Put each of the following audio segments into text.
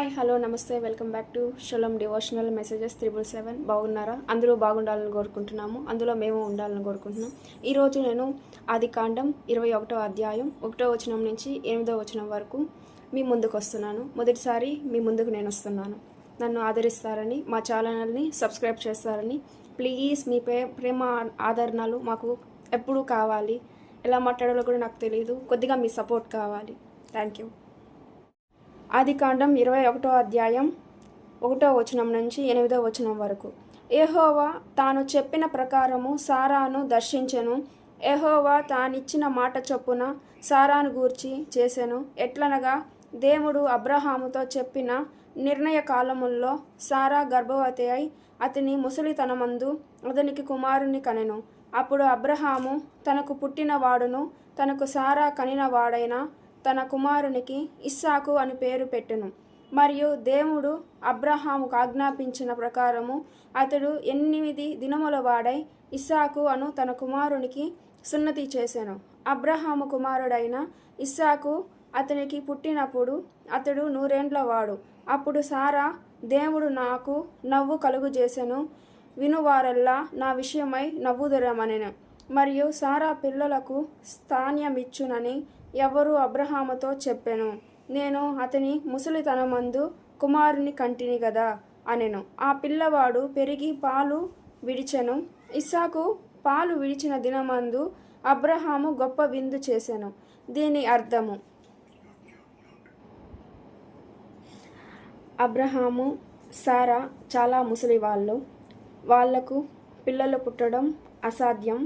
Hi hello నమస్తే welcome back to shalom devotional messages 777. బాగున్నారా? అందరూ బాగుండాలని కోరుకుంటున్నాము. అందులో మేము ఉండాలని కోరుకుంటున్నాం. ఈరోజు నేను ఆదికాండం 21వ అధ్యాయం 1వ వచనం నుంచి 8వ వచనం వరకు మీ ముందుకు వస్తున్నాను. మొదటిసారి మీ ముందుకు నేను వస్తున్నాను. నన్ను ఆదరిస్తారని, మా ఛానల్ని సబ్స్క్రైబ్ చేస్తారని, ప్లీజ్ మీ ప్రేమ ఆదరణలు మాకు ఎప్పుడూ కావాలి. ఎలా మాట్లాడాలో కూడా నాకు తెలియదు. కొద్దిగా మీ సపోర్ట్ కావాలి. Thank you. ఆదికాండం 21వ అధ్యాయం 1వ వచనం నుంచి 8వ వచనం వరకు. యెహోవా తాను చెప్పిన ప్రకారము సారాను దర్శించెను. యెహోవా తానిచ్చిన మాట చొప్పున సారాను గూర్చి చేసెను. ఎట్లనగా దేవుడు అబ్రహాముతో చెప్పిన నిర్ణయ కాలముల్లో సారా గర్భవతి అయి అతని ముసలితనమందు అతనికి కుమారుని కనెను. అప్పుడు అబ్రహాము తనకు పుట్టిన వాడును తనకు సారా కనిన వాడైన తన కుమారునికి ఇస్సాకు అని పేరు పెట్టెను. మరియు దేవుడు అబ్రహాముకు ఆజ్ఞాపించిన ప్రకారము అతడు 8 దినముల వాడై ఇస్సాకు అను తన కుమారునికి సున్నతి చేసెను. అబ్రహాము కుమారుడైన ఇస్సాకు అతనికి పుట్టినప్పుడు అతడు 100 ఏండ్ల వాడు. అప్పుడు సారా, దేవుడు నాకు నవ్వు కలుగు చేసెను, వినువారల్లా నా విషయమై నవ్వుదురమనెను. మరియు సారా పిల్లలకు స్థాన్యమిచ్చునని ఎవరు అబ్రహాముతో చెప్పెను. నేను అతని ముసలితనమందు కుమారుని కంటిని గదా అనెను. ఆ పిల్లవాడు పెరిగి పాలు విడిచెను. ఇస్సాకు పాలు విడిచిన దినమందు అబ్రహాము గొప్ప విందు చేసెను. దీని అర్థము, అబ్రహాము సారా చాలా ముసలివాళ్ళు, వాళ్లకు పిల్లలు పుట్టడం అసాధ్యం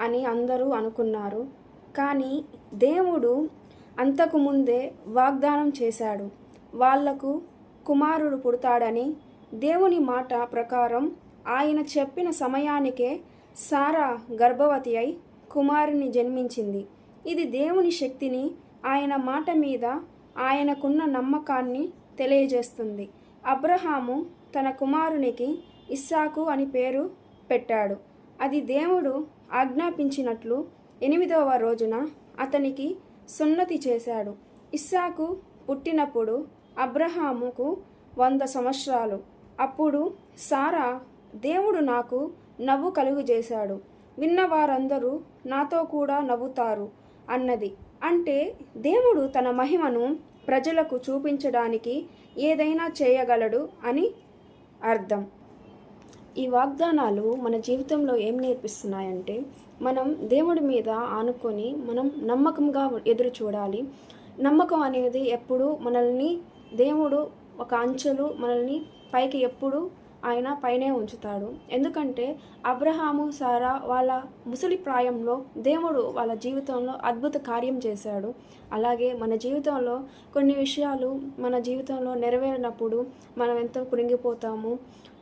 అని అందరూ అనుకున్నారు. కానీ దేవుడు అంతకుముందే వాగ్దానం చేశాడు. వాళ్లకు కుమారుడు పుడతాడని. దేవుని మాట ప్రకారం ఆయన చెప్పిన సమయానికే సారా గర్భవతి అయి కుమారుని జన్మించింది. ఇది దేవుని శక్తిని, ఆయన మాట మీద ఆయనకున్న నమ్మకాన్ని తెలియజేస్తుంది. అబ్రహాము తన కుమారునికి ఇస్సాకు అని పేరు పెట్టాడు. అది దేవుడు ఆజ్ఞాపించినట్లు 8వ రోజున అతనికి సున్నతి చేశాడు. ఇస్సాకు పుట్టినప్పుడు అబ్రహాముకు 100 సంవత్సరాలు. అప్పుడు సారా, దేవుడు నాకు నవ్వు కలుగు చేశాడు, విన్నవారందరూ నాతో కూడా నవ్వుతారు అన్నది. అంటే దేవుడు తన మహిమను ప్రజలకు చూపించడానికి ఏదైనా చేయగలడు అని అర్థం. ఈ వాగ్దానాలు మన జీవితంలో ఏం నేర్పిస్తున్నాయంటే, మనం దేవుడి మీద ఆనుకొని మనం నమ్మకంగా ఎదురు చూడాలి. నమ్మకం అనేది ఎప్పుడు మనల్ని దేవుడు ఒక అంచెలు మనల్ని పైకి ఎప్పుడు ఆయన పైనే ఉంచుతాడు. ఎందుకంటే అబ్రహాము సారా వాళ్ళ ముసలి ప్రాయంలో దేవుడు వాళ్ళ జీవితంలో అద్భుత కార్యం చేశాడు. అలాగే మన జీవితంలో కొన్ని విషయాలు మన జీవితంలో నెరవేరినప్పుడు మనం ఎంతో కృంగిపోతాము,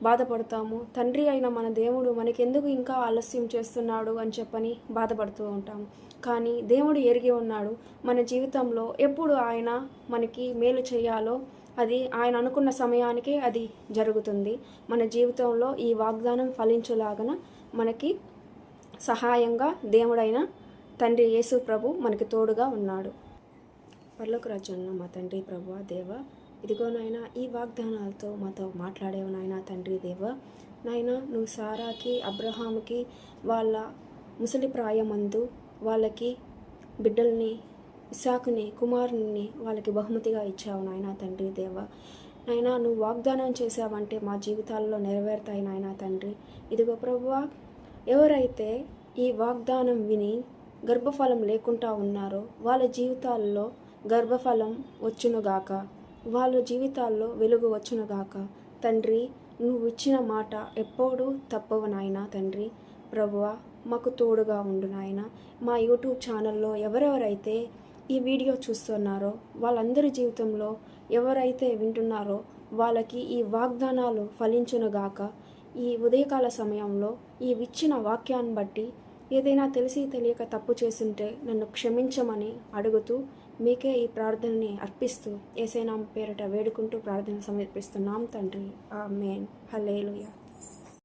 బాధపడతాము. తండ్రి అయిన మన దేవుడు మనకెందుకు ఇంకా ఆలస్యం చేస్తున్నాడు అని చెప్పని బాధపడుతూ ఉంటాము. కానీ దేవుడు ఎరిగి ఉన్నాడు మన జీవితంలో ఎప్పుడు ఆయన మనకి మేలు చేయాలో అది ఆయన అనుకున్న సమయానికే అది జరుగుతుంది. మన జీవితంలో ఈ వాగ్దానం ఫలించులాగన మనకి సహాయంగా దేవుడైన తండ్రి యేసు ప్రభు మనకి తోడుగా ఉన్నాడు. పరలోక రాజ్యంలో మా తండ్రి ప్రభువా దేవ, ఇదిగో నాయన ఈ వాగ్దానాలతో మాతో మాట్లాడేవు నాయన తండ్రి దేవ. నాయన నువ్వు సారాకి అబ్రహాముకి వాళ్ళ ముసలి ప్రాయమందు వాళ్ళకి బిడ్డల్ని ఇస్సాకుని కుమారుని వాళ్ళకి బహుమతిగా ఇచ్చావు నాయన తండ్రి దేవ. నాయన నువ్వు వాగ్దానం చేసావంటే మా జీవితాల్లో నెరవేరుతాయి నాయన తండ్రి. ఇదిగో ప్రభువా, ఎవరైతే ఈ వాగ్దానం విని గర్భఫలం లేకుండా ఉన్నారో వాళ్ళ జీవితాల్లో గర్భఫలం వచ్చునుగాక, వాళ్ళ జీవితాల్లో వెలుగు వచ్చునుగాక. తండ్రి, నువ్వు ఇచ్చిన మాట ఎప్పుడూ తప్పవు నాయన తండ్రి. ప్రభువా, మాకు తోడుగా ఉండు నాయన. మా యూట్యూబ్ ఛానల్లో ఎవరెవరైతే ఈ వీడియో చూస్తున్నారో వాళ్ళందరి జీవితంలో ఎవరైతే వింటున్నారో వాళ్ళకి ఈ వాగ్దానాలు ఫలించునుగాక. ఈ ఉదయకాల సమయంలో ఈ ఇచ్చిన వాక్యాన్ని బట్టి ఏదైనా తెలిసి తెలియక తప్పు చేస్తుంటే నన్ను క్షమించమని అడుగుతూ మీకే ఈ ప్రార్థనని అర్పిస్తూ యేసయ్య నామం పేరట వేడుకుంటూ ప్రార్థన సమర్పిస్తున్నాం తండ్రి. ఆమేన్. హల్లెలూయా.